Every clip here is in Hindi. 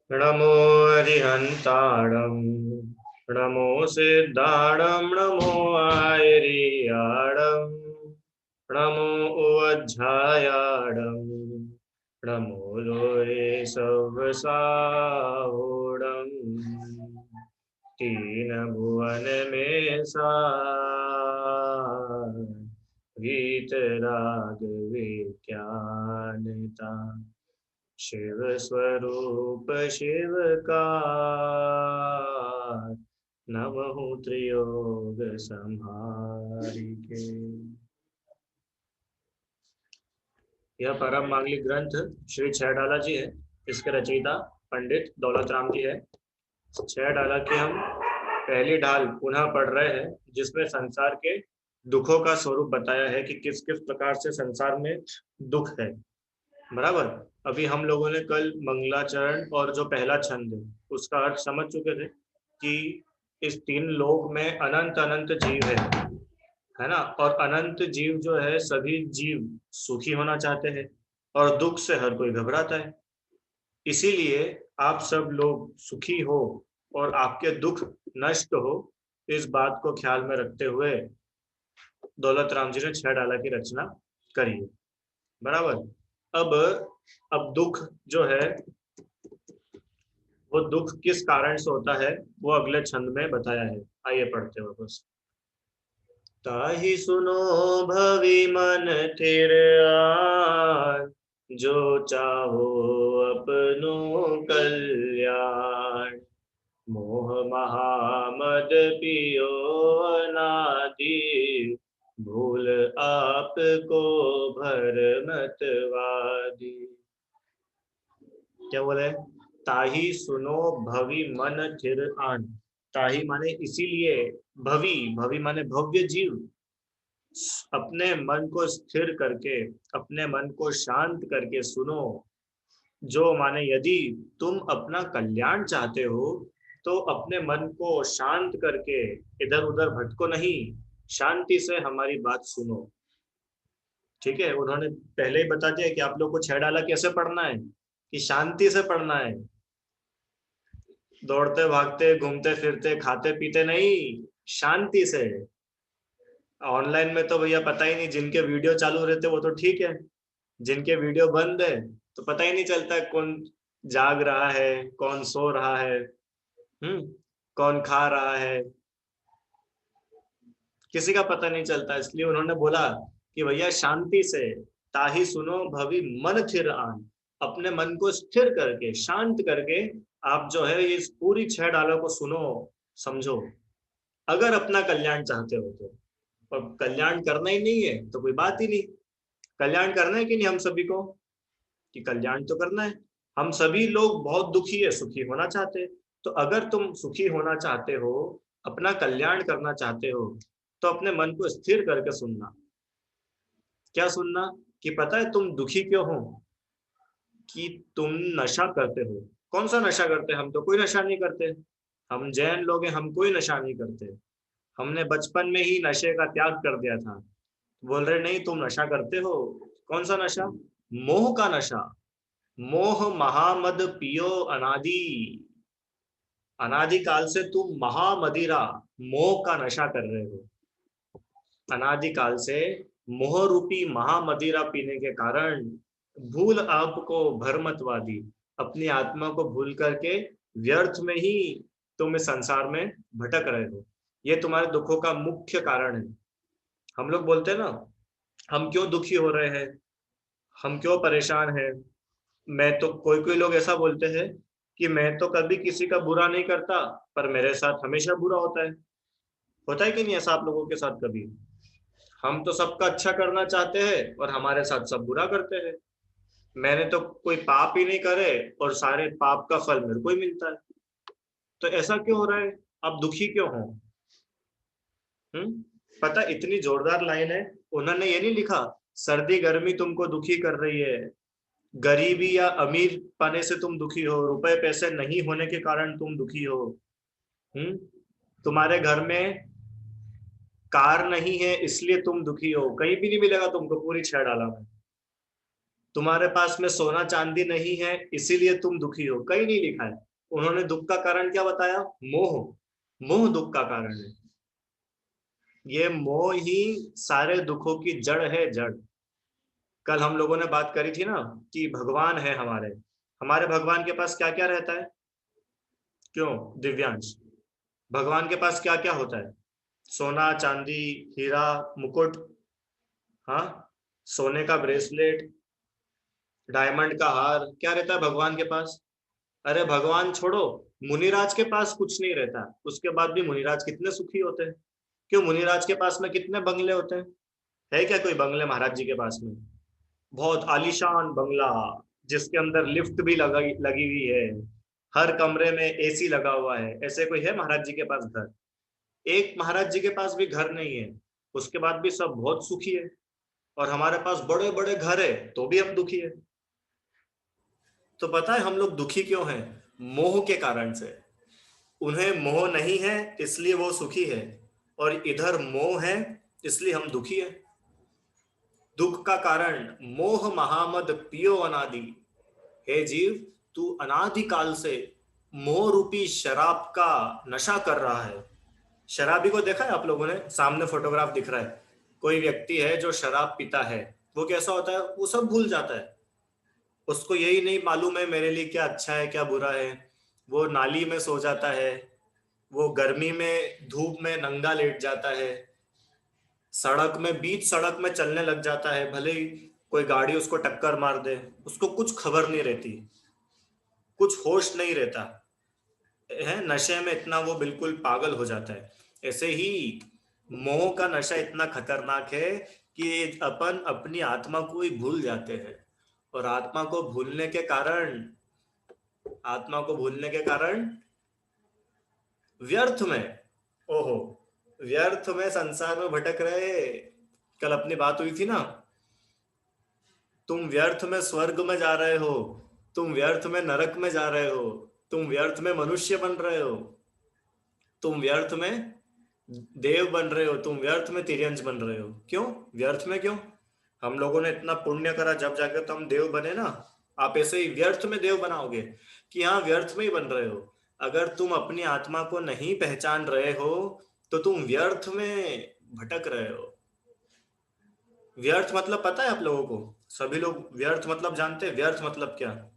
नमो अरिहंताणं नमो सिद्धाणं नमो आयर्याणं नमो उवज्झायाणं नमो लोये सवसाहोणं तीन भुवन में गीत राग विज्ञानता शिव स्वरूप शिव का नमः त्रियोग संहारिके। यह परम मांगलिक ग्रंथ श्री छह डाला जी है। इसके रचयिता पंडित दौलत राम जी है। छह डाला की हम पहली ढाल पुनः पढ़ रहे हैं, जिसमें संसार के दुखों का स्वरूप बताया है कि किस किस प्रकार से संसार में दुख है। बराबर। अभी हम लोगों ने कल मंगलाचरण और जो पहला छंद है उसका अर्थ समझ चुके थे कि इस तीन लोक में अनंत अनंत जीव है ना। और अनंत जीव जो है, सभी जीव सुखी होना चाहते हैं और दुख से हर कोई घबराता है। इसीलिए आप सब लोग सुखी हो और आपके दुख नष्ट हो, इस बात को ख्याल में रखते हुए दौलत राम जी ने छह डाला की रचना करी है। बराबर। अब अब दुख जो है, वो दुख किस कारण से होता है वो अगले छंद में बताया है। आइए पढ़ते हो बस। ताहि सुनो भवि मन थिर आन, जो चाहो अपनो कल्याण। मोह महामद पियो अनादि, भूल आपको भरमतवादी। क्या बोले? ताही सुनो भवि मन थिर आन। ताही माने इसीलिए, भवि भवि माने भव्य जीव, अपने मन को स्थिर करके, अपने मन को शांत करके सुनो। जो माने यदि तुम अपना कल्याण चाहते हो तो अपने मन को शांत करके इधर उधर भटको नहीं, शांति से हमारी बात सुनो। ठीक है। उन्होंने पहले ही बता दिया कि आप लोग को छह डाला कैसे पढ़ना है, कि शांति से पढ़ना है। दौड़ते भागते घूमते फिरते खाते पीते नहीं, शांति से। ऑनलाइन में तो भैया पता ही नहीं, जिनके वीडियो चालू रहते वो तो ठीक है, जिनके वीडियो बंद है तो पता ही नहीं चलता कौन जाग रहा है, कौन सो रहा है, कौन खा रहा है, किसी का पता नहीं चलता। इसलिए उन्होंने बोला कि भैया शांति से, ताही सुनो भवि मन थिर आन, अपने मन को स्थिर करके शांत करके आप जो है ये पूरी छह डालों को सुनो, समझो। अगर अपना कल्याण चाहते हो तो। और कल्याण करना ही नहीं है तो कोई बात ही नहीं। कल्याण करना है कि नहीं हम सभी को, कि कल्याण तो करना है। हम सभी लोग बहुत दुखी है, सुखी होना चाहते हैं। तो अगर तुम सुखी होना चाहते हो, अपना कल्याण करना चाहते हो, तो अपने मन को स्थिर करके सुनना। क्या सुनना? कि पता है तुम दुखी क्यों हो? कि तुम नशा करते हो। कौन सा नशा करते? हम तो कोई नशा नहीं करते। हम जैन लोग हैं, हम कोई नशा नहीं करते। हमने बचपन में ही नशे का त्याग कर दिया था। बोल रहे नहीं तुम नशा करते हो। कौन सा नशा? मोह का नशा। मोह महामद पियो अनादि। अनादि काल से तुम महामदिरा, मोह का नशा कर रहे हो। अनादि काल से मोह रूपी महामदिरा पीने के कारण भूल आपको भरमतवादी, अपनी आत्मा को भूल करके व्यर्थ में ही तुम इस संसार में भटक रहे हो। ये तुम्हारे दुखों का मुख्य कारण है। हम लोग बोलते हैं ना, हम क्यों दुखी हो रहे हैं, हम क्यों परेशान हैं। मैं तो, कोई कोई लोग ऐसा बोलते हैं कि मैं तो कभी किसी का बुरा नहीं करता, पर मेरे साथ हमेशा बुरा होता है। होता है कि नहीं ऐसा आप लोगों के साथ कभी? हम तो सबका अच्छा करना चाहते हैं और हमारे साथ सब बुरा करते हैं। मैंने तो कोई पाप ही नहीं करे और सारे पाप का फल मेरे को ही मिलता है। तो ऐसा क्यों हो रहा है? आप दुखी क्यों हो? पता, इतनी जोरदार लाइन है। उन्होंने ये नहीं लिखा सर्दी गर्मी तुमको दुखी कर रही है, गरीबी या अमीर पाने से तुम दुखी हो, रुपए पैसे नहीं होने के कारण तुम दुखी हो। हम्म तुम्हारे घर में कार नहीं है इसलिए तुम दुखी हो, कहीं भी नहीं मिलेगा तुमको पूरी छह डाला में। तुम्हारे पास में सोना चांदी नहीं है इसीलिए तुम दुखी हो, कहीं नहीं लिखा है। उन्होंने दुख का कारण क्या बताया? मोह। मोह दुख का कारण है। ये मोह ही सारे दुखों की जड़ है, जड़। कल हम लोगों ने बात करी थी ना कि भगवान है हमारे। हमारे भगवान के पास क्या क्या रहता है? क्यों दिव्यांश? भगवान के पास क्या क्या होता है? सोना चांदी, हीरा, मुकुट, हाँ, सोने का ब्रेसलेट, डायमंड का हार, क्या रहता है भगवान के पास? अरे भगवान छोड़ो, मुनिराज के पास कुछ नहीं रहता, उसके बाद भी मुनिराज कितने सुखी होते हैं। क्यों? मुनिराज के पास में कितने बंगले होते हैं? है क्या कोई बंगले महाराज जी के पास में? बहुत आलीशान बंगला, जिसके अंदर लिफ्ट भी लगी लगी हुई है, हर कमरे में एसी लगा हुआ है, ऐसे कोई है महाराज जी के पास घर? एक महाराज जी के पास भी घर नहीं है, उसके बाद भी सब बहुत सुखी है। और हमारे पास बड़े बड़े घर है तो भी हम दुखी है। तो पता है हम लोग दुखी क्यों हैं? मोह के कारण से। उन्हें मोह नहीं है इसलिए वो सुखी है, और इधर मोह है इसलिए हम दुखी है। दुख का कारण मोह महामद पियो अनादि। हे जीव, तू अनादि काल से मोह रूपी शराब का नशा कर रहा है। शराबी को देखा है आप लोगों ने? सामने फोटोग्राफ दिख रहा है, कोई व्यक्ति है जो शराब पीता है, वो कैसा होता है? वो सब भूल जाता है। उसको यही नहीं मालूम है मेरे लिए क्या अच्छा है क्या बुरा है। वो नाली में सो जाता है, वो गर्मी में धूप में नंगा लेट जाता है, सड़क में बीच सड़क में चलने लग जाता है, भले ही कोई गाड़ी उसको टक्कर मार दे, उसको कुछ खबर नहीं रहती, कुछ होश नहीं रहता है। नशे में इतना वो बिल्कुल पागल हो जाता है। ऐसे ही मोह का नशा इतना खतरनाक है कि अपन अपनी आत्मा को ही भूल जाते हैं। और आत्मा को भूलने के कारण व्यर्थ में, ओहो, व्यर्थ में संसार में भटक रहे। कल अपनी बात हुई थी ना, तुम व्यर्थ में स्वर्ग में जा रहे हो, तुम व्यर्थ में नरक में जा रहे हो, तुम व्यर्थ में मनुष्य बन रहे हो, तुम व्यर्थ में देव बन रहे हो, तुम व्यर्थ में तिर्यंच बन रहे हो। क्यों? व्यर्थ में क्यों? हम लोगों ने इतना पुण्य करा, जब जाकर तो हम देव बने ना। आप ऐसे ही व्यर्थ में देव बनाओगे कि हाँ व्यर्थ में ही बन रहे हो। अगर तुम अपनी आत्मा को नहीं पहचान रहे हो तो तुम व्यर्थ में भटक रहे हो। व्यर्थ मतलब पता है आप लोगों को? सभी लोग व्यर्थ मतलब जानते हैं? व्यर्थ मतलब क्या?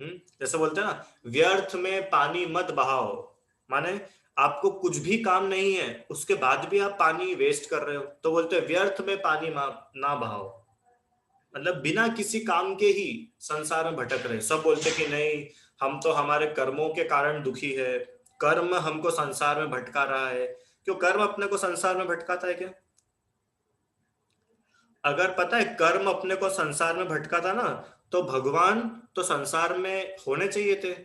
जैसे बोलते हैं ना, व्यर्थ में पानी मत बहाओ। माने आपको कुछ भी काम नहीं है उसके बाद भी आप पानी वेस्ट कर रहे हो, तो बोलते हैं व्यर्थ में पानी ना बहाओ। मतलब बिना किसी काम के ही संसार में भटक रहे। सब बोलते कि नहीं, हम तो हमारे कर्मों के कारण दुखी है, कर्म हमको संसार में भटका रहा है। क्यों कर्म अपने को संसार में भटकाता है क्या? अगर पता है कर्म अपने को संसार में भटकाता ना, तो भगवान तो संसार में होने चाहिए थे।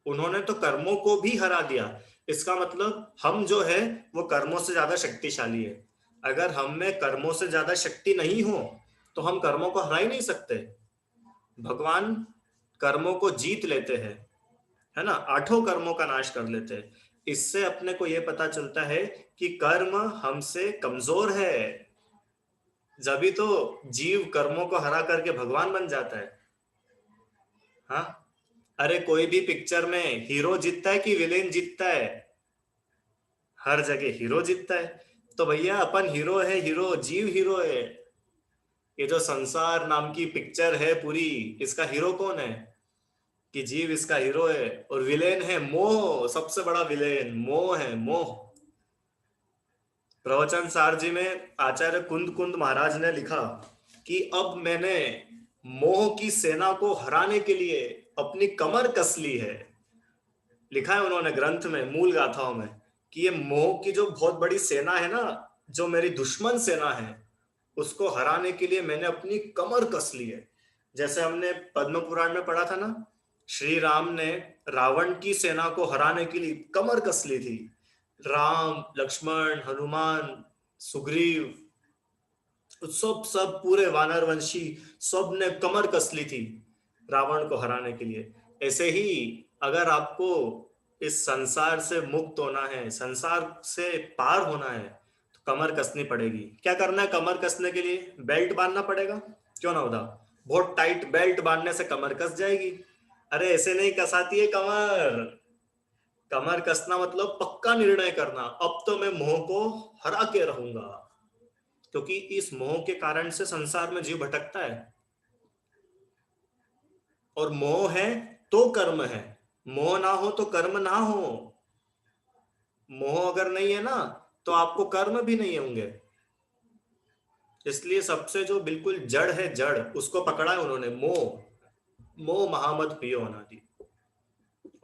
उन्होंने तो कर्मों को भी हरा दिया। इसका मतलब हम जो है वो कर्मों से ज्यादा शक्तिशाली है। अगर हम में कर्मों से ज्यादा शक्ति नहीं हो तो हम कर्मों को हरा ही नहीं सकते। भगवान कर्मों को जीत लेते हैं, है ना, आठों कर्मों का नाश कर लेते हैं। इससे अपने को यह पता चलता है कि कर्म हमसे कमजोर है। जभी तो जीव कर्मों को हरा करके भगवान बन जाता है। हाँ, अरे कोई भी पिक्चर में हीरो जीतता है कि विलेन जीतता है? हर जगह हीरो जीतता है। तो भैया अपन हीरो है, हीरो जीव हीरो है। ये जो संसार नाम की पिक्चर है पूरी, इसका हीरो कौन है? कि जीव इसका हीरो है, और विलेन है मोह। सबसे बड़ा विलेन मोह है, मोह। प्रवचन सार जी में आचार्य कुंद कुंद महाराज ने लिखा कि अब मैंने मोह की सेना को हराने के लिए अपनी कमर कस ली है। लिखा है उन्होंने ग्रंथ में, मूल गाथाओं में, कि ये मोह की जो बहुत बड़ी सेना है ना, जो मेरी दुश्मन सेना है, उसको हराने के लिए मैंने अपनी कमर कस ली है। जैसे हमने पद्म पुराण में पढ़ा था ना, श्री राम ने रावण की सेना को हराने के लिए कमर कस ली थी। राम, लक्ष्मण, हनुमान, सुग्रीव, सब सब पूरे वानर वंशी, सब ने कमर कस ली थी रावण को हराने के लिए। ऐसे ही अगर आपको इस संसार से मुक्त होना है, संसार से पार होना है, तो कमर कसनी पड़ेगी। क्या करना है कमर कसने के लिए? बेल्ट बांधना पड़ेगा, क्यों ना होता? बहुत टाइट बेल्ट बांधने से कमर कस जाएगी। अरे ऐसे नहीं कसाती है कमर। कमर कसना मतलब पक्का निर्णय करना, अब तो मैं मोह को हरा के रहूंगा। क्योंकि इस मोह के कारण से संसार में जीव भटकता है। और मोह है तो कर्म है, मोह ना हो तो कर्म ना हो। मोह अगर नहीं है ना तो आपको कर्म भी नहीं होंगे। इसलिए सबसे जो बिल्कुल जड़ है, जड़ उसको पकड़ा है उन्होंने, मोह। मोह महामद पियो अनादि।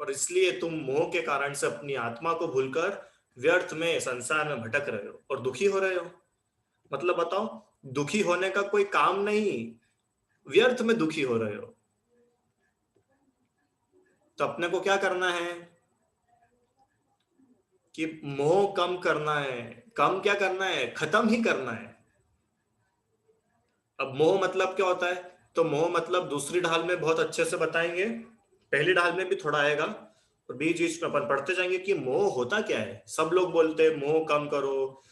और इसलिए तुम मोह के कारण से अपनी आत्मा को भूलकर व्यर्थ में संसार में भटक रहे हो और दुखी हो रहे हो। मतलब बताओ, दुखी होने का कोई काम नहीं, व्यर्थ में दुखी हो रहे हो। तो अपने को क्या करना है कि मोह कम करना है। कम क्या करना है, खत्म ही करना है। अब मोह मतलब क्या होता है, तो मोह मतलब दूसरी ढाल में बहुत अच्छे से बताएंगे, पहली ढाल में भी थोड़ा आएगा और बीच बीच में अपन पढ़ते जाएंगे कि मोह होता क्या है। सब लोग बोलते हैं मोह कम करो,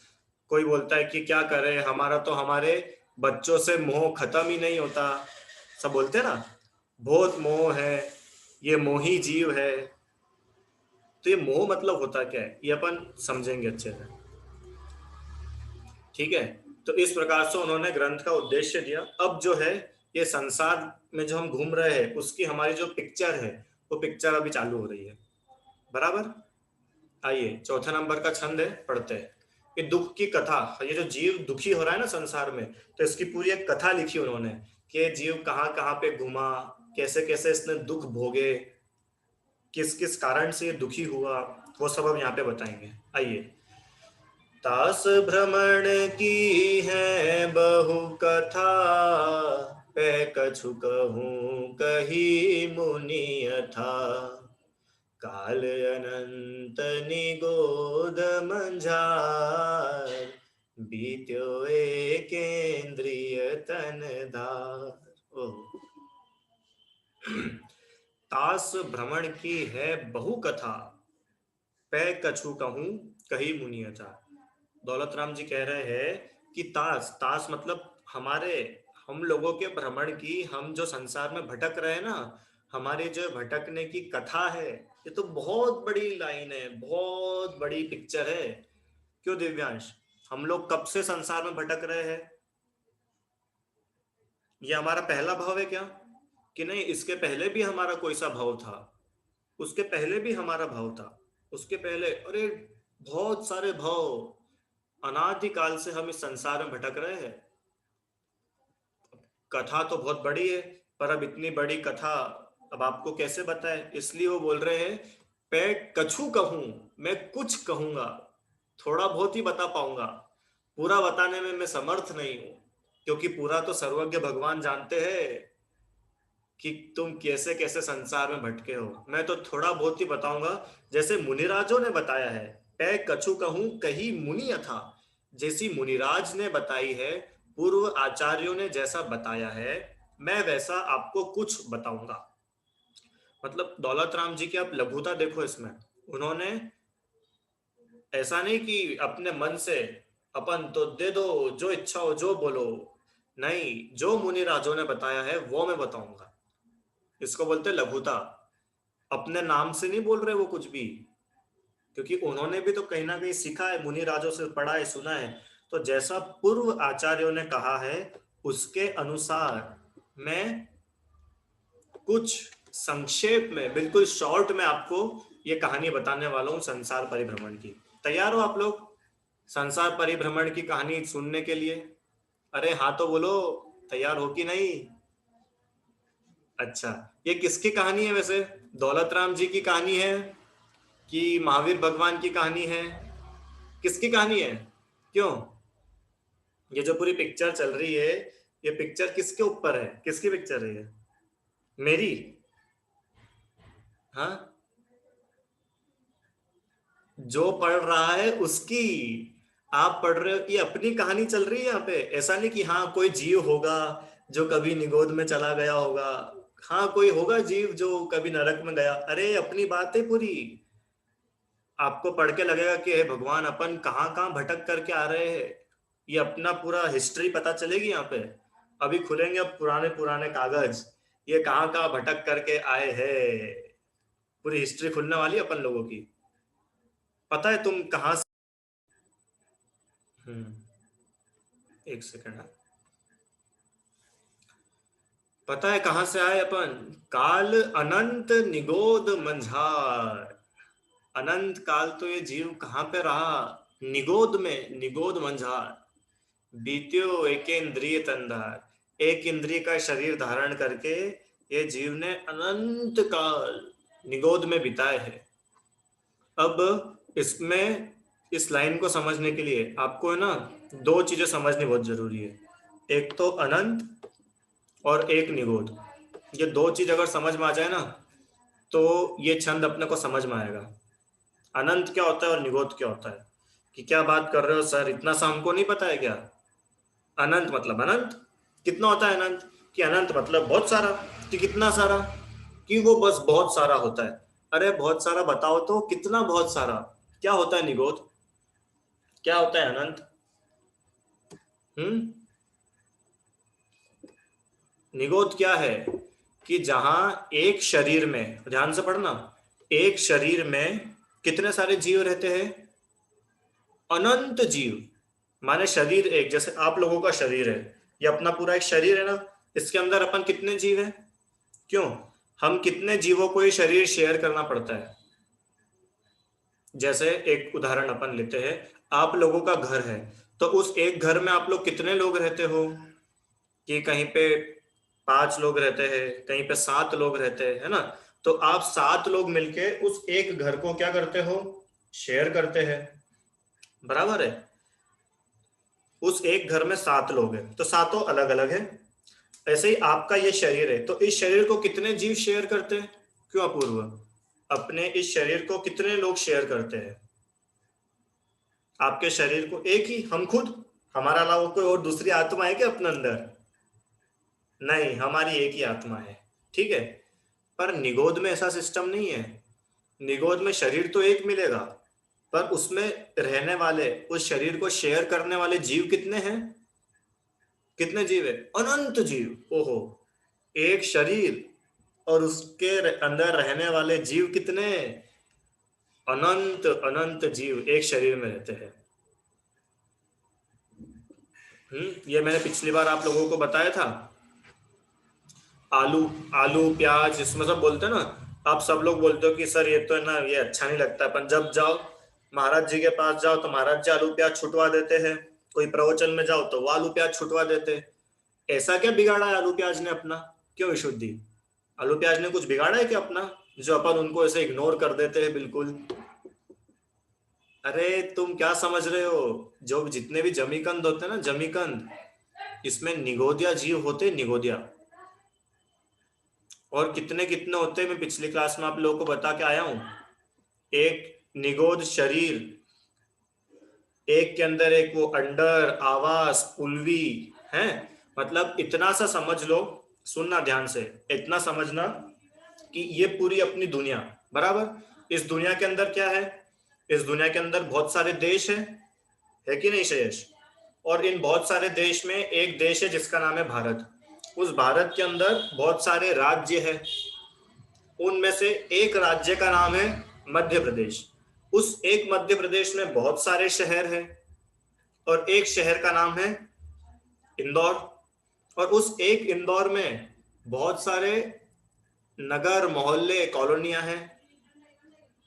कोई बोलता है कि क्या करें, हमारा तो हमारे बच्चों से मोह खत्म ही नहीं होता। सब बोलते हैं ना, बहुत मोह है, ये मोही जीव है। तो ये मोह मतलब होता क्या है, ये अपन समझेंगे अच्छे से। ठीक है। तो इस प्रकार से उन्होंने ग्रंथ का उद्देश्य दिया। अब जो है, ये संसार में जो हम घूम रहे हैं उसकी हमारी जो पिक्चर है, वो पिक्चर अभी चालू हो रही है। बराबर। आइए चौथा नंबर का छंद है, पढ़ते हैं। ये दुख की कथा, ये जो जीव दुखी हो रहा है ना संसार में, तो इसकी पूरी एक कथा लिखी उन्होंने कि ये जीव कहाँ कहाँ पे घुमा, कैसे कैसे इसने दुख भोगे, किस किस कारण से ये दुखी हुआ, वो सब हम यहाँ पे बताएंगे। आइए। तास भ्रमण की है बहु कथा, पै कछु कहूँ कही मुनि यथा। काल अनंत निगोद मंझार, बीत्यो एकेंद्रिय तन धार। ओह। तास भ्रमण की है बहु कथा, पै कछु कहूं कही मुनि था। दौलत राम जी कह रहे हैं कि तास, तास मतलब हमारे, हम लोगों के भ्रमण की, हम जो संसार में भटक रहे हैं ना, हमारी जो भटकने की कथा है, ये तो बहुत बड़ी लाइन है, बहुत बड़ी पिक्चर है। क्यों दिव्यांश, हम लोग कब से संसार में भटक रहे हैं? ये हमारा पहला भाव है क्या, कि नहीं इसके पहले भी हमारा कोई सा भाव था? उसके पहले भी हमारा भाव था, उसके पहले, अरे बहुत सारे भाव। अनादिकाल से हम इस संसार में भटक रहे हैं। कथा तो बहुत बड़ी है, पर अब इतनी बड़ी कथा अब आपको कैसे बताए, इसलिए वो बोल रहे हैं मैं कछु कहूं, मैं कुछ कहूंगा, थोड़ा बहुत ही बता पाऊंगा, पूरा बताने में मैं समर्थ नहीं हूं। क्योंकि पूरा तो सर्वज्ञ भगवान जानते हैं कि तुम कैसे कैसे संसार में भटके हो। मैं तो थोड़ा बहुत ही बताऊंगा, जैसे मुनिराजों ने बताया है। पै कछु कहूं कही मुनि यथा, जैसी मुनिराज ने बताई है, पूर्व आचार्यों ने जैसा बताया है, मैं वैसा आपको कुछ बताऊंगा। मतलब दौलत राम जी की आप लघुता देखो इसमें। उन्होंने ऐसा नहीं कि अपने मन से अपन तो दे दो, जो इच्छा हो जो बोलो, नहीं, जो मुनि राजों ने बताया है वो मैं बताऊंगा। इसको बोलते लघुता। अपने नाम से नहीं बोल रहे वो कुछ भी, क्योंकि उन्होंने भी तो कहीं ना कहीं सीखा है, मुनि राजों से पढ़ा है, सुना है। तो जैसा पूर्व आचार्यों ने कहा है उसके अनुसार मैं कुछ संक्षेप में, बिल्कुल शॉर्ट में आपको ये कहानी बताने वाला हूँ संसार परिभ्रमण की। तैयार हो आप लोग संसार परिभ्रमण की कहानी सुनने के लिए? अरे हाँ तो बोलो, तैयार हो कि नहीं? अच्छा, ये किसकी कहानी है वैसे? दौलत राम जी की कहानी है कि महावीर भगवान की कहानी है? किसकी कहानी है? क्यों, ये जो पूरी पिक्चर चल रही है, ये पिक्चर किसके ऊपर है, किसकी पिक्चर है ये? मेरी? हाँ, जो पढ़ रहा है उसकी। आप पढ़ रहे हो, ये अपनी कहानी चल रही है यहाँ पे। ऐसा नहीं कि हाँ कोई जीव होगा जो कभी निगोद में चला गया होगा, हाँ कोई होगा जीव जो कभी नरक में गया, अरे अपनी बात है पूरी। आपको पढ़ के लगेगा कि हे भगवान अपन कहाँ कहाँ भटक करके आ रहे हैं, ये अपना पूरा हिस्ट्री पता चलेगी यहाँ पे। अभी खुलेंगे अब पुराने पुराने कागज, ये कहाँ कहाँ भटक करके आए हैं, पूरी हिस्ट्री खुलने वाली है अपन लोगों की। पता है तुम कहाँ से? एक सेकंड। पता है कहाँ से आए अपन? काल अनंत निगोद मंझार। अनंत काल तो ये जीव कहाँ पे रहा? निगोद में, निगोद मंझार। बीत्यो एक इंद्रिय तंधार, एक इंद्रिय का शरीर धारण करके ये जीव ने अनंत काल निगोद में बिताए है। अब इसमें इस लाइन को समझने के लिए आपको है ना दो चीजें समझनी बहुत जरूरी है। एक तो अनंत और एक निगोद। ये दो चीज अगर समझ में आ जाए ना तो ये छंद अपने को समझ में आएगा। अनंत क्या होता है और निगोद क्या होता है। कि क्या बात कर रहे हो सर, इतना सा हमको नहीं पता है क्या? अनंत मतलब अनंत, कितना होता है अनंत? कि अनंत मतलब बहुत सारा। कि कितना सारा? कि वो बस बहुत सारा होता है। अरे बहुत सारा बताओ तो कितना बहुत सारा? क्या होता है निगोद? क्या होता है अनंत? हम्म। निगोद क्या है? कि जहां एक शरीर में, ध्यान से पढ़ना, एक शरीर में कितने सारे जीव रहते हैं? अनंत जीव। माने शरीर एक, जैसे आप लोगों का शरीर है, ये अपना पूरा एक शरीर है ना, इसके अंदर अपन कितने जीव हैं? क्यों? हम कितने जीवों को ये शरीर शेयर करना पड़ता है? जैसे एक उदाहरण अपन लेते हैं, आप लोगों का घर है, तो उस एक घर में आप लोग कितने लोग रहते हो? कि कहीं पे 5 लोग रहते हैं, कहीं पे 7 लोग रहते हैं, है ना? तो आप 7 लोग मिलके उस एक घर को क्या करते हो? शेयर करते हैं। बराबर है। उस एक घर में 7 लोग हैं तो सातों अलग अलग है। ऐसे ही आपका ये शरीर है, तो इस शरीर को कितने जीव शेयर करते हैं? क्यों अपूर्व? अपने इस शरीर को कितने लोग शेयर करते हैं? आपके शरीर को एक ही, हम खुद। हमारा अलावा कोई और दूसरी आत्मा है क्या अपने अंदर? नहीं, हमारी एक ही आत्मा है। ठीक है। पर निगोद में ऐसा सिस्टम नहीं है। निगोद में शरीर तो एक मिलेगा, पर उसमें रहने वाले, उस शरीर को शेयर करने वाले जीव कितने हैं? कितने जीव है? अनंत जीव। ओहो। एक शरीर और उसके अंदर रहने वाले जीव कितने? अनंत अनंत जीव एक शरीर में रहते हैं। ये मैंने पिछली बार आप लोगों को बताया था। आलू, आलू प्याज इसमें सब बोलते हैं ना। आप सब लोग बोलते हो कि सर ये तो है ना, ये अच्छा नहीं लगता, पर जब जाओ महाराज जी के पास जाओ तो महाराज जी आलू प्याज छुटवा देते हैं। कोई प्रवचन में जाओ तो वो आलू प्याज छुटवा देते हैं। ऐसा क्या बिगाड़ा है आलू प्याज ने अपना? क्यों विशुद्धि? आलू प्याज ने कुछ बिगाड़ा है क्या अपना, जो अपन उनको ऐसे इग्नोर कर देते हैं बिल्कुल? अरे तुम क्या समझ रहे हो? जो जितने भी जमीकंद होते हैं ना, जमीकंद, इसमें निगोदिया जीव होते हैं, निगोदिया। और कितने कितने होते हैं, मैं पिछली क्लास में आप लोगों को बता के आया हूं। एक निगोद शरीर, एक के अंदर एक वो अंडर आवास उल्वी है। मतलब इतना सा समझ लो, सुनना ध्यान से, इतना समझना कि ये पूरी अपनी दुनिया, बराबर, इस दुनिया के अंदर क्या है? इस दुनिया के अंदर बहुत सारे देश है कि नहीं शेष? और इन बहुत सारे देश में एक देश है जिसका नाम है भारत। उस भारत के अंदर बहुत सारे राज्य है। उनमें से एक राज्य का नाम है मध्य प्रदेश। उस एक मध्य प्रदेश में बहुत सारे शहर हैं, और एक शहर का नाम है इंदौर। और उस एक इंदौर में बहुत सारे नगर मोहल्ले कॉलोनियां हैं।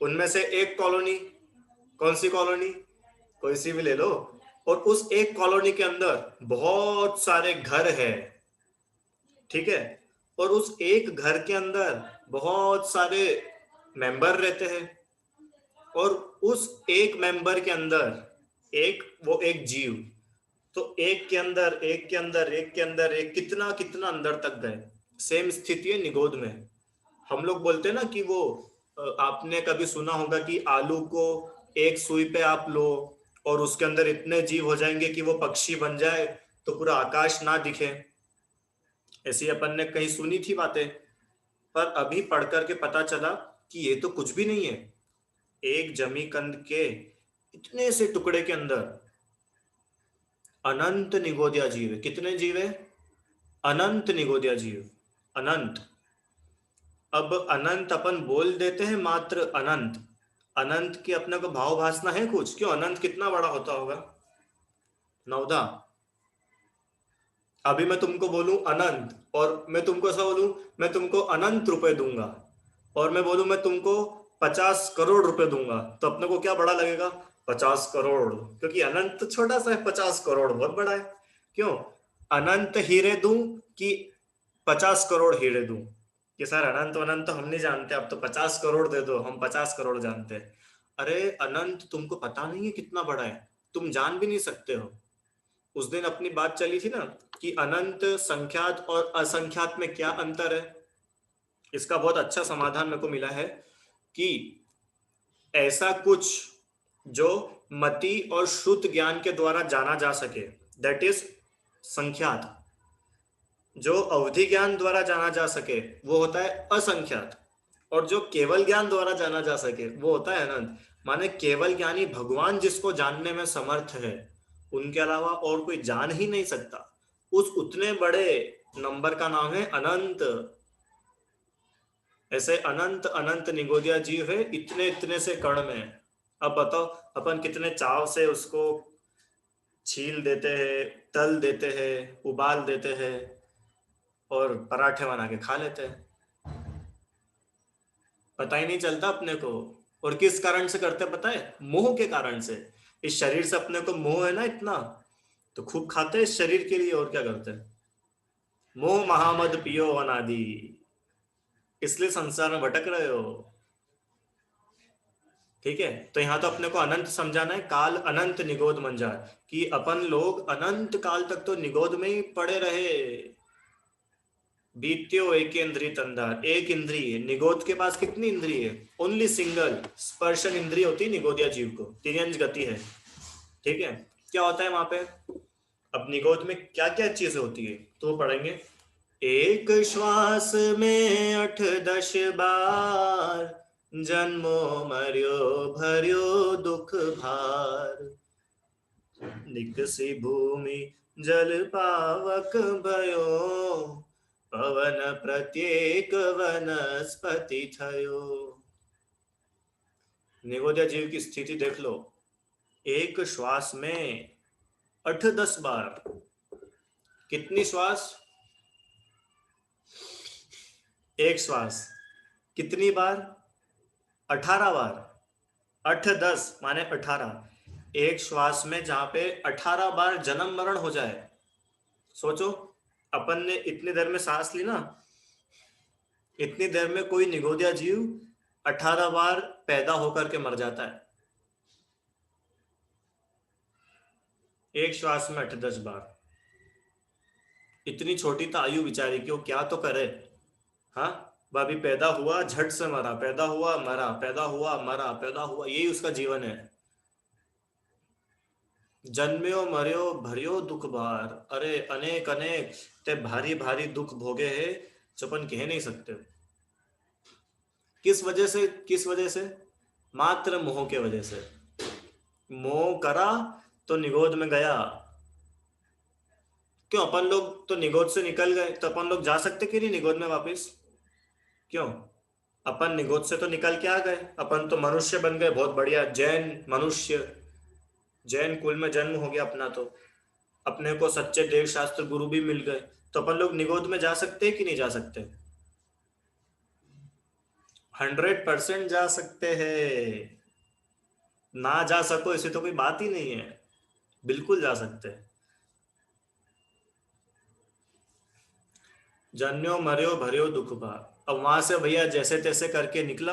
उनमें से एक कॉलोनी, कौन सी कॉलोनी? कोई सी भी ले लो। और उस एक कॉलोनी के अंदर बहुत सारे घर है। ठीक है। और उस एक घर के अंदर बहुत सारे मेंबर रहते हैं। और उस एक मेंबर के अंदर एक, वो एक जीव। तो एक के अंदर एक के अंदर एक के अंदर एक, कितना कितना अंदर तक गए। सेम स्थिति है निगोद में। हम लोग बोलते हैं ना कि वो, आपने कभी सुना होगा कि आलू को एक सुई पे आप लो और उसके अंदर इतने जीव हो जाएंगे कि वो पक्षी बन जाए तो पूरा आकाश ना दिखे। ऐसी अपन ने कहीं सुनी थी बातें। पर अभी पढ़ करके पता चला कि ये तो कुछ भी नहीं है। एक जमीकंद के इतने से टुकड़े के अंदर अनंत निगोदिया जीव है। कितने जीव है? अनंत निगोदिया जीव, अनंत। अब अनंत अपन बोल देते हैं मात्र अनंत, अनंत की अपने को भाव भासना है कुछ? क्यों, अनंत कितना बड़ा होता होगा? नवदा। अभी मैं तुमको बोलूं अनंत, और मैं तुमको ऐसा बोलूं, मैं तुमको अनंत रुपए दूंगा, और मैं बोलूं मैं तुमको 50 करोड़ रुपए दूंगा, तो अपने को क्या बड़ा लगेगा? 50 करोड़, क्योंकि अनंत तो छोटा सा है, 50 करोड़ बहुत बड़ा है। क्यों? अनंत हीरे दूं कि 50 करोड़ हीरे दूं? कि सर अनंत अनंत तो हम नहीं जानते, अब तो 50 करोड़ दे दो, हम 50 करोड़ जानते हैं। अरे अनंत तुमको पता नहीं है कितना बड़ा है, तुम जान भी नहीं सकते हो। उस दिन अपनी बात चली थी ना कि अनंत संख्यात और असंख्यात में क्या अंतर है। इसका बहुत अच्छा समाधान मेरे को मिला है कि ऐसा कुछ जो मति और श्रुत ज्ञान के द्वारा जाना जा सके, दैट इज संख्यात। जो अवधि ज्ञान द्वारा जाना जा सके वो होता है असंख्यात, और जो केवल ज्ञान द्वारा जाना जा सके वो होता है अनंत। माने केवल ज्ञानी भगवान जिसको जानने में समर्थ है, उनके अलावा और कोई जान ही नहीं सकता। उस उतने बड़े नंबर का नाम है अनंत। ऐसे अनंत अनंत निगोदिया जीव है इतने इतने से कण में। अब बताओ अपन कितने चाव से उसको छील देते हैं, तल देते हैं, उबाल देते हैं और पराठे बना के खा लेते हैं, पता ही नहीं चलता अपने को। और किस कारण से करते हैं पता है? मोह के कारण से। इस शरीर से अपने को मोह है ना इतना, तो खूब खाते हैं इस शरीर के लिए, और क्या करते हैं? मोह महामद पियो अनादि, इसलिए संसार में भटक रहे हो। ठीक है, तो यहाँ तो अपने को अनंत समझाना है, काल अनंत निगोद मंजार, कि अपन लोग अनंत काल तक तो निगोद में ही पड़े रहे। बीत्यो एक इंद्रिय तंदार, एक इंद्रिय। निगोद के पास कितनी इंद्रिय है? ओनली सिंगल स्पर्शन इंद्रिय होती है निगोदिया जीव को, तिर्यंज गति है। ठीक है, क्या होता है वहां पे? अब निगोद में क्या क्या चीजें होती है तो वो पढ़ेंगे। एक श्वास में 8-10 बार, जन्मो मर्यो भर्यो दुख भार, निकसी भूमि जल पावक भयो, पवन प्रत्येक वनस्पति थयो। निगोदिया जीव की स्थिति देख लो, एक श्वास में 8-10 बार। कितनी श्वास? एक श्वास कितनी बार? 18 बार। 8-10 माने 18। एक श्वास में जहां पे 18 बार जन्म मरण हो जाए, सोचो। अपन ने इतनी देर में सांस ली ना, इतनी देर में कोई निगोदिया जीव 18 बार पैदा होकर के मर जाता है। एक श्वास में 8-10 बार। इतनी छोटी तो आयु बेचारी की, वो क्या तो करे। हाँ, वह अभी पैदा हुआ झट से मरा, पैदा हुआ मरा, पैदा हुआ मरा, पैदा हुआ, यही उसका जीवन है। जन्म्यो मर्यो भर्यो दुख भार। अरे अनेक अनेक ते भारी भारी दुख भोगे है, जो अपन कह नहीं सकते। किस वजह से? किस वजह से? मात्र मोह के वजह से। मोह करा तो निगोद में गया। क्यों, अपन लोग तो निगोद से निकल गए, तो अपन लोग जा सकते कि नहीं निगोद में वापस? क्यों? अपन निगोद से तो निकल के आ गए, अपन तो मनुष्य बन गए, बहुत बढ़िया, जैन मनुष्य, जैन कुल में जन्म हो गया अपना तो। अपने को सच्चे देव शास्त्र गुरु भी मिल गए, तो अपन लोग निगोद में जा सकते हैं कि नहीं जा सकते? 100% जा सकते हैं। ना जा सको ऐसी तो कोई बात ही नहीं है, बिल्कुल जा सकते हैं। जन्यो मर्यो भर्यो दुख भार। अब वहां से भैया जैसे तैसे करके निकला।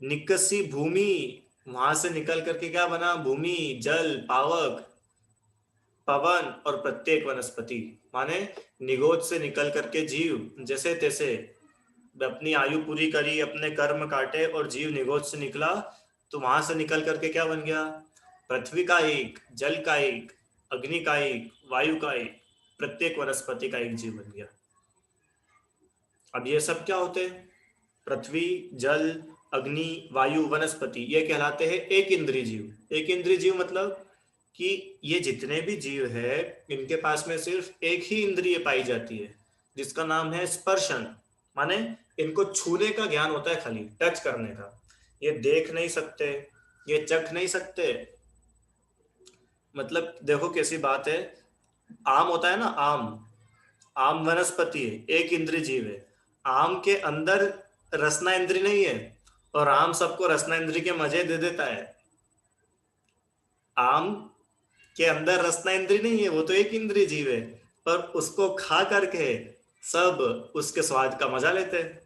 निकसी भूमि, वहां से निकल करके क्या बना? भूमि, जल, पावक, पवन और प्रत्येक वनस्पति। माने निगोद से निकल करके जीव जैसे तैसे अपनी आयु पूरी करी, अपने कर्म काटे, और जीव निगोद से निकला, तो वहां से निकल करके क्या बन गया? पृथ्वी का एक, जल का एक, अग्नि का एक, वायु का एक, प्रत्येक वनस्पति का एक जीव बन गया। अब ये सब क्या होते हैं? पृथ्वी, जल, अग्नि, वायु, वनस्पति, ये कहलाते हैं एक इंद्रिय जीव। एक इंद्रिय जीव मतलब कि ये जितने भी जीव है इनके पास में सिर्फ एक ही इंद्रिय पाई जाती है जिसका नाम है स्पर्शन, माने इनको छूने का ज्ञान होता है, खाली टच करने का। ये देख नहीं सकते, ये चख नहीं सकते। मतलब देखो कैसी बात है, आम होता है ना, आम, आम वनस्पति है, एक इंद्रिय जीव है। आम के अंदर रसना इंद्रिय नहीं है, और आम सबको रसना इंद्रिय के मजे दे देता है। आम के अंदर रसना इंद्रिय नहीं है, वो तो एक इंद्रिय जीव है, पर उसको खा करके सब उसके स्वाद का मजा लेते हैं।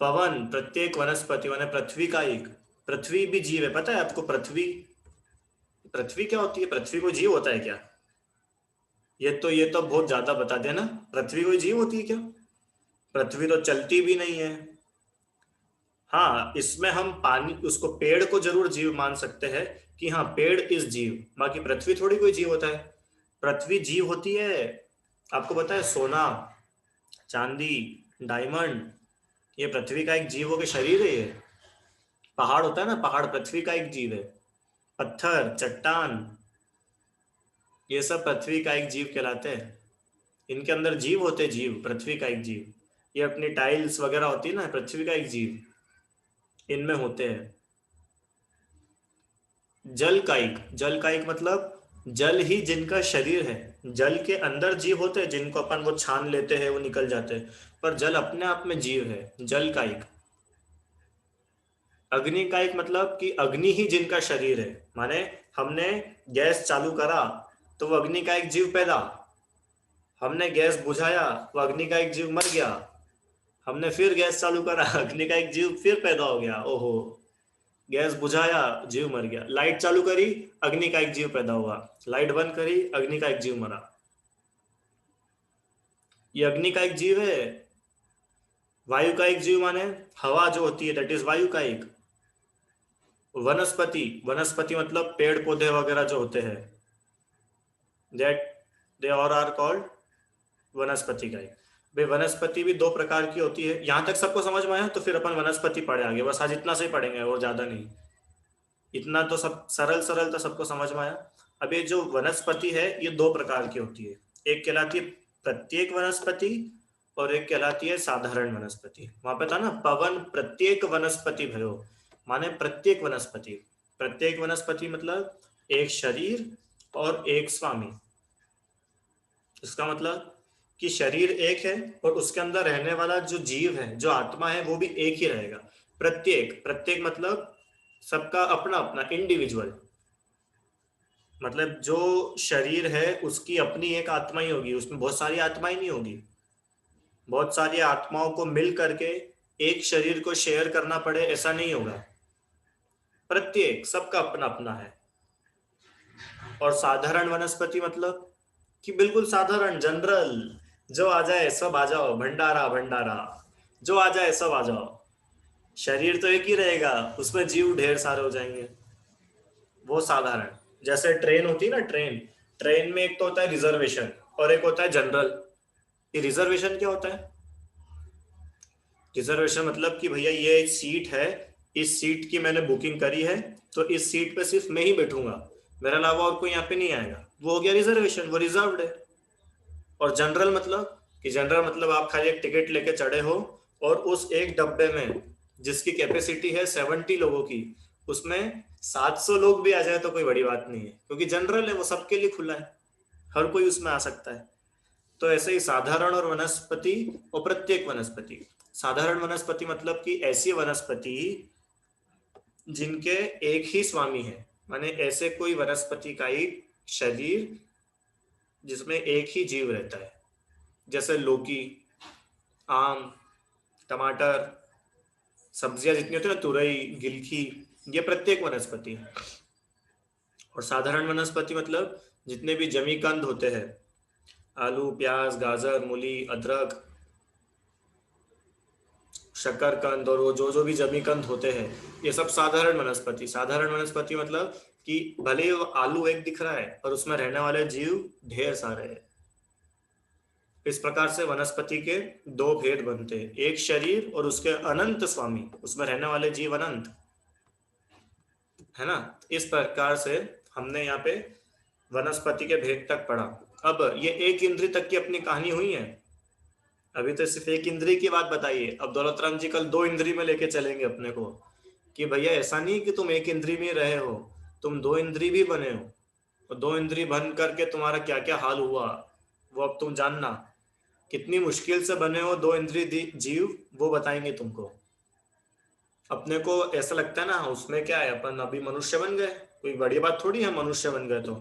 पवन प्रत्येक वनस्पति माने पृथ्वी का एक, पृथ्वी भी जीव है, पता है आपको? पृथ्वी, पृथ्वी क्या होती है? पृथ्वी कोई जीव होता है क्या? ये तो बहुत ज्यादा बता दिया ना। पृथ्वी कोई जीव होती है क्या? पृथ्वी तो चलती भी नहीं है। हाँ, इसमें हम पानी, उसको पेड़ को जरूर जीव मान सकते हैं कि हाँ पेड़ इस जीव, बाकी पृथ्वी थोड़ी कोई जीव होता है। पृथ्वी जीव होती है, आपको पता है, सोना, चांदी, डायमंड, ये पृथ्वी का एक जीवों के शरीर है। ये पहाड़ होता है ना, पहाड़ पृथ्वी का एक जीव है। पत्थर, चट्टान, ये सब पृथ्वी का एक जीव कहलाते हैं। इनके अंदर जीव होते हैं, जीव, पृथ्वी का एक जीव। ये अपनी टाइल्स वगैरह होती है ना, पृथ्वी का एक जीव इनमें होते हैं। जल कायिक, जल कायिक मतलब जल ही जिनका शरीर है। जल के अंदर जीव होते हैं जिनको अपन वो छान लेते हैं, वो निकल जाते हैं, पर जल अपने आप में जीव है, जल कायिक। अग्नि कायिक मतलब कि अग्नि ही जिनका शरीर है, माने हमने गैस चालू करा तो वो अग्नि का एक जीव पैदा, हमने गैस बुझाया वो अग्नि का एक जीव मर गया, हमने फिर गैस चालू करा अग्नि का एक जीव फिर पैदा हो गया। ओहो, गैस बुझाया, जीव मर गया, लाइट चालू करी, अग्नि का एक जीव पैदा हुआ, लाइट बंद करी, अग्नि का एक जीव मरा। ये अग्नि का एक जीव है। वायु का एक जीव माने हवा जो होती है, दैट इज वायु का एक। वनस्पति, वनस्पति मतलब पेड़ पौधे वगैरह जो होते हैं, दैट दे और आर कॉल्ड वनस्पति का एक। भाई वनस्पति भी दो प्रकार की होती है। यहां तक सबको समझ में आया? तो फिर अपन वनस्पति पढ़े आगे, बस आज इतना से ही पढ़ेंगे और ज्यादा नहीं। इतना तो सब सरल सरल तो सबको समझ में आया। अब ये जो वनस्पति है ये दो प्रकार की होती है, एक कहलाती है प्रत्येक वनस्पति और एक कहलाती है साधारण वनस्पति। वहां पे था ना, पवन प्रत्येक वनस्पति भयो, माने प्रत्येक वनस्पति। प्रत्येक वनस्पति मतलब एक शरीर और एक स्वामी। इसका मतलब कि शरीर एक है और उसके अंदर रहने वाला जो जीव है, जो आत्मा है, वो भी एक ही रहेगा। प्रत्येक, प्रत्येक मतलब सबका अपना अपना, इंडिविजुअल। मतलब जो शरीर है उसकी अपनी एक आत्मा ही होगी, उसमें बहुत सारी आत्माएं नहीं होगी। बहुत सारी आत्माओं को मिल करके एक शरीर को शेयर करना पड़े, ऐसा नहीं होगा। प्रत्येक, सबका अपना अपना है। और साधारण वनस्पति मतलब कि बिल्कुल साधारण, जनरल, जो आ जाए सब आ जाओ, भंडारा भंडारा, जो आ जाए सब आ जाओ। शरीर तो एक ही रहेगा, उसमें जीव ढेर सारे हो जाएंगे, वो साधारण। जैसे ट्रेन होती है ना, ट्रेन, ट्रेन में एक तो होता है रिजर्वेशन और एक होता है जनरल। ये रिजर्वेशन क्या होता है? रिजर्वेशन मतलब कि भैया ये सीट है, इस सीट की मैंने बुकिंग करी है, तो इस सीट पे सिर्फ मैं ही बैठूंगा, मेरे अलावा और कोई यहाँ पे नहीं आएगा, वो हो गया रिजर्वेशन, वो रिजर्व्ड है। और जनरल मतलब कि जनरल मतलब आप खाली एक टिकट लेके चढ़े हो और उस एक डब्बे में जिसकी कैपेसिटी है 70 लोगों की, उसमें 700 लोग भी आ जाए तो कोई बड़ी बात नहीं है, क्योंकि जनरल है, वो सबके लिए खुला है, हर कोई उसमें आ सकता है। तो ऐसे ही साधारण और वनस्पति और प्रत्येक वनस्पति। साधारण वनस्पति मतलब कि ऐसी वनस्पति जिनके एक ही स्वामी है, माने ऐसे कोई वनस्पति का एक शरीर जिसमें एक ही जीव रहता है, जैसे लौकी, आम, टमाटर, सब्जियां जितनी होती है ना, तुरई, गिलकी, ये प्रत्येक वनस्पति। और साधारण वनस्पति मतलब जितने भी जमीकंद होते हैं, आलू, प्याज, गाजर, मूली, अदरक, शकरकंद, और वो जो जो भी जमीकंद होते हैं, ये सब साधारण वनस्पति। साधारण वनस्पति मतलब कि भले ही वो आलू एक दिख रहा है पर उसमें रहने वाले जीव ढेर सारे हैं। इस प्रकार से वनस्पति के दो भेद बनते हैं, एक शरीर और उसके अनंत स्वामी, उसमें रहने वाले जीव अनंत। है ना। इस प्रकार से हमने यहाँ पे वनस्पति के भेद तक पढ़ा। अब ये एक इंद्री तक की अपनी कहानी हुई है। अभी तो सिर्फ एक इंद्री की बात बताइए, अब दौलत राम जी कल दो इंद्री में लेके चलेंगे अपने को, कि भैया ऐसा नहीं कि तुम एक इंद्री में रहे हो, तुम दो इंद्री भी बने हो, और दो इंद्री बन करके तुम्हारा क्या क्या हाल हुआ वो अब तुम जानना। कितनी मुश्किल से बने हो दो इंद्री जीव, वो बताएंगे तुमको। अपने को ऐसा लगता है ना उसमें क्या है, अपन अभी मनुष्य बन गए, कोई बड़ी बात थोड़ी है मनुष्य बन गए तो।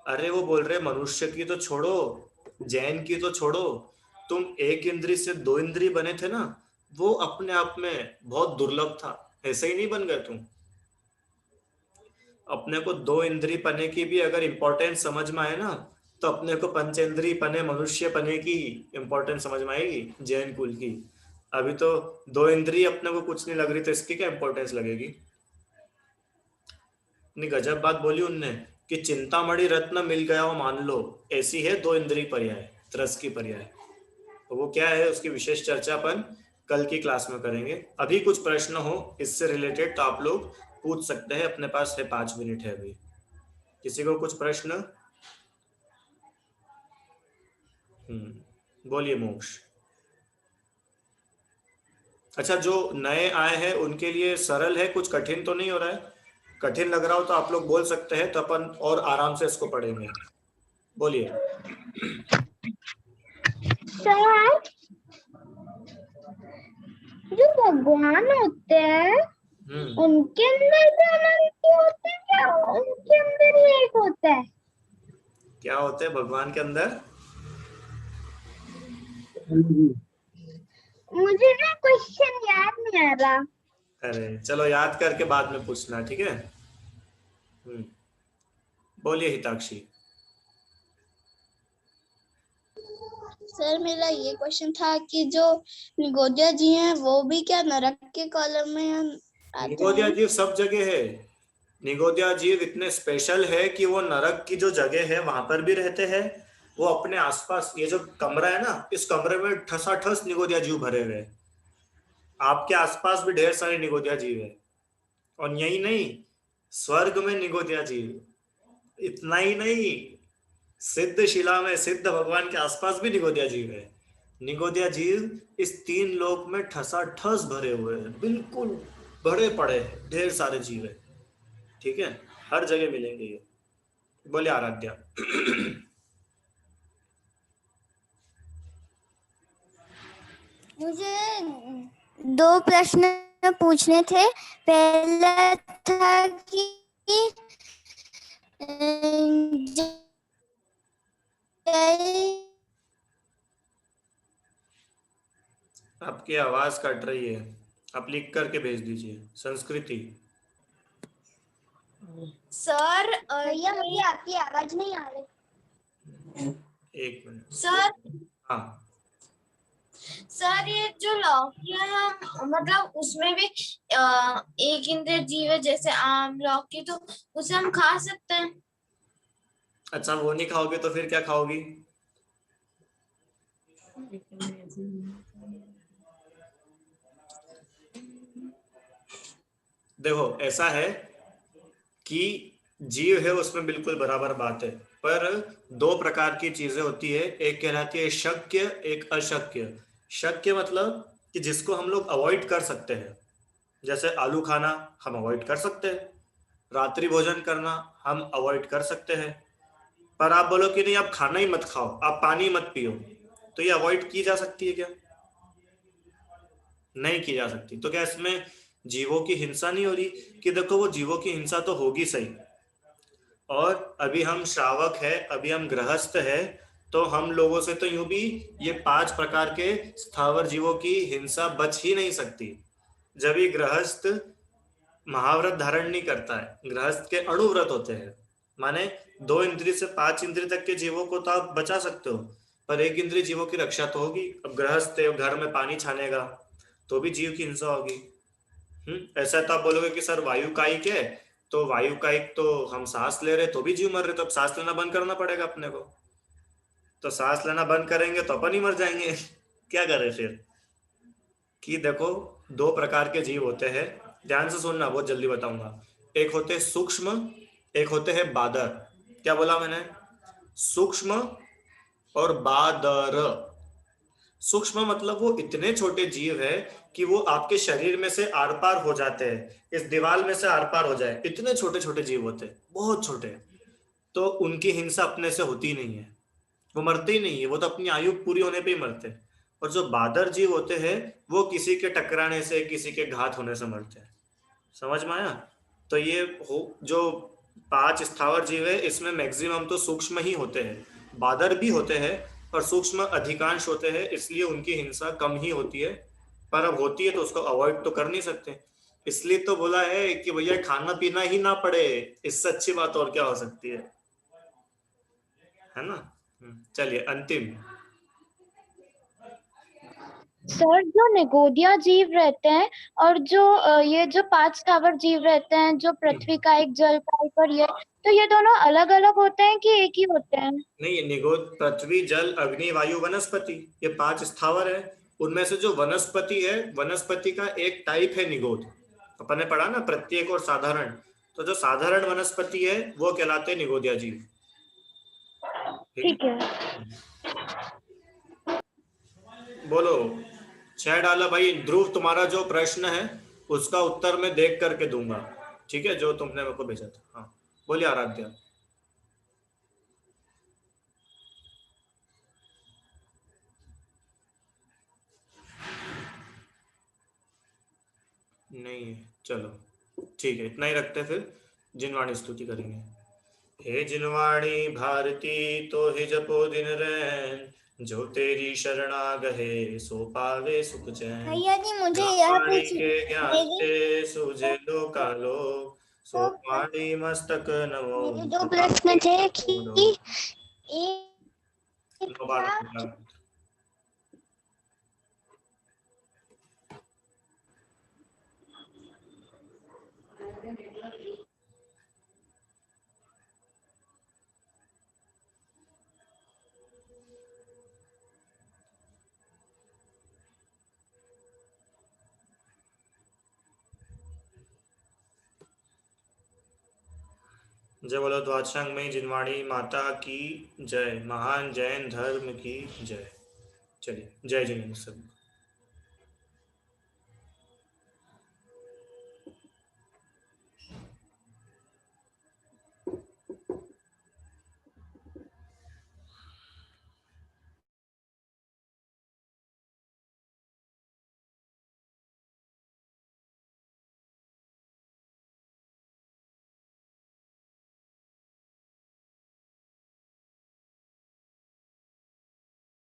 अरे वो बोल रहे मनुष्य की तो छोड़ो, जैन की तो छोड़ो, तुम एक इंद्री से दो इंद्री बने थे ना, वो अपने आप में बहुत दुर्लभ था। ऐसे ही नहीं बन गए तुम। अपने को दो इंद्री पने की भी अगर इम्पोर्टेंस समझ में आए ना, तो अपने को पंचेंद्री पने मनुष्य पने की इम्पोर्टेंस समझ में आएगी जैन कुल की। अभी तो दो इंद्री अपने को कुछ नहीं लग रही, तो इसकी क्या इम्पोर्टेंस लगेगी। इतनी गजब बात बोली उनने कि चिंतामणि रत्न मिल गया हो मान लो, ऐसी है दो इंद्री पर्याय, त्रस की पर्याय। तो वो क्या है उसकी विशेष चर्चा अपन कल की क्लास में करेंगे। अभी कुछ प्रश्न हो इससे रिलेटेड तो आप लोग पूछ सकते हैं, अपने पास है 5 मिनट है अभी। किसी को कुछ प्रश्न? बोलिए मोक्ष। अच्छा, जो नए आए हैं उनके लिए सरल है, कुछ कठिन तो नहीं हो रहा है? कठिन लग रहा हो तो आप लोग बोल सकते हैं, तो अपन और आराम से इसको पढ़ेंगे। बोलिए। सर, जो भगवान होते हैं उनके अंदर भी अनंत होते हैं क्या उनके अंदर ही एक होता है? क्या होते हैं भगवान के अंदर? मुझे ना क्वेश्चन याद नहीं आ रहा। अरे चलो याद करके बाद में पूछना, ठीक है। बोलिए हिताक्षी। सर, मेरा ये क्वेश्चन था कि जो निगोदिया जी हैं वो भी क्या नरक के कॉलम में आते निगोदिया हैं? जीव सब जगह है। निगोदिया जीव इतने स्पेशल है कि वो नरक की जो जगह है वहां पर भी रहते हैं। वो अपने आसपास ये जो कमरा है ना, इस कमरे में ठसाठस निगोदिया जीव भरे हुए हैं। आपके आसपास भी ढेर सारे निगोदिया जीव है। और यही नहीं, स्वर्ग में निगोदिया जीव। इतना ही नहीं, सिद्ध शिला में सिद्ध भगवान के आसपास भी निगोदिया जीव है। निगोदिया जीव इस तीन लोक में ठसाठस भरे हुए हैं, बिल्कुल भरे पड़े हैं, ढेर सारे जीव है। ठीक है, हर जगह मिलेंगे ये। बोले आराध्या। मुझे दो प्रश्न पूछने थे। पहला था कि आपकी आवाज कट रही है, आप लिख करके भेज दीजिए। संस्कृति। सर, भैया मुझे आपकी आवाज नहीं आ रही। एक मिनट सर, हाँ। सर ये जो लौकी है हम मतलब उसमें भी एक इंद्रिय जीव है जैसे आम लौकी, तो उसे हम खा सकते हैं? अच्छा, वो नहीं खाओगे तो फिर क्या खाओगी? देखो ऐसा है कि जीव है उसमें बिल्कुल बराबर बात है, पर दो प्रकार की चीजें होती है। एक कहलाती है शक्य, एक अशक्य। शक्य मतलब कि जिसको हम लोग अवॉइड कर सकते हैं, जैसे आलू खाना हम अवॉइड कर सकते हैं, रात्रि भोजन करना हम अवॉइड कर सकते हैं। पर आप बोलो कि नहीं आप खाना ही मत खाओ, आप पानी मत पियो, तो ये अवॉइड की जा सकती है क्या? नहीं की जा सकती। तो क्या इसमें जीवों की हिंसा नहीं हो रही? कि देखो वो जीवों की हिंसा तो होगी सही, और अभी हम श्रावक है, अभी हम गृहस्थ है, तो हम लोगों से तो यूं भी ये 5 प्रकार के स्थावर जीवों की हिंसा बच ही नहीं सकती। जब ये गृहस्थ महाव्रत धारण नहीं करता है, गृहस्थ के अणुव्रत होते हैं, माने 2 इंद्रिय से 5 इंद्रिय तक के जीवों को तो आप बचा सकते हो, पर एक इंद्रिय जीवों की रक्षा तो होगी। अब गृहस्थ है, घर में पानी छानेगा तो भी जीव की हिंसा होगी। ऐसा तो आप बोलोगे कि सर वायु कायिक है, तो वायु कायिक तो हम सांस ले रहे तो भी जीव मर रहे, तो अब सांस लेना बंद करना पड़ेगा अपने को। तो सांस लेना बंद करेंगे तो अपन ही मर जाएंगे। क्या करें फिर? कि देखो 2 प्रकार के जीव होते हैं, ध्यान से सुनना बहुत जल्दी बताऊंगा। एक होते सूक्ष्म, एक होते हैं बादर। क्या बोला मैंने? सूक्ष्म और बादर। सूक्ष्म मतलब वो इतने छोटे जीव है कि वो आपके शरीर में से आर पार हो जाते हैं, इस दीवार में से आर पार हो जाए, इतने छोटे छोटे जीव होते हैं, बहुत छोटे। तो उनकी हिंसा अपने से होती ही नहीं है, वो मरते ही नहीं है, वो तो अपनी आयु पूरी होने पे ही मरते हैं। और जो बादर जीव होते हैं वो किसी के टकराने से, किसी के घात होने से मरते हैं। समझ में आया? तो ये हो जो 5 स्थावर जीव है इसमें मैक्सिमम तो सूक्ष्म ही होते हैं, बादर भी होते हैं पर सूक्ष्म अधिकांश होते हैं, इसलिए उनकी हिंसा कम ही होती है। पर अब होती है तो उसको अवॉइड तो कर नहीं सकते, इसलिए तो बोला है कि भैया खाना पीना ही ना पड़े। इससे अच्छी बात और क्या हो सकती है ना? चलिए अंतिम। सर, जो निगोदिया जीव रहते हैं और जो ये जो 5 स्थावर जीव रहते हैं, जो पृथ्वी का एक, जल का एक और ये, तो ये दोनों अलग अलग होते हैं कि एक ही होते हैं? नहीं, ये निगोद पृथ्वी जल अग्नि वायु वनस्पति, ये 5 स्थावर है। उनमें से जो वनस्पति है, वनस्पति का एक टाइप है निगोद। अपन ने पढ़ा ना प्रत्येक और साधारण, तो जो साधारण वनस्पति है वो कहलाते हैं निगोदिया जीव। ठीक है। बोलो, 6 डाला भाई। ध्रुव, तुम्हारा जो प्रश्न है उसका उत्तर मैं देख करके दूंगा, ठीक है, जो तुमने मेरे को भेजा था। हाँ बोलिए आराध्या। नहीं है, चलो ठीक है, इतना ही रखते हैं, फिर जिनवाणी स्तुति करेंगे। हे जिनवाणी भारती तो ही जपो दिन रैन, जो तेरी शरणा गहे सो पावे सुख चैन। भैया जी मुझे यह वाणी पूछना के ज्ञान मेरी से सूझे लोकालो, सो तो वाणी मस्तक नमो। मेरे दो प्रश्न थे कि एक नो बार था जय बोलो द्वादशांग में जिनवाणी माता की जय, महान जैन धर्म की जय। चलिए, जय जिनेन्द्र सभी।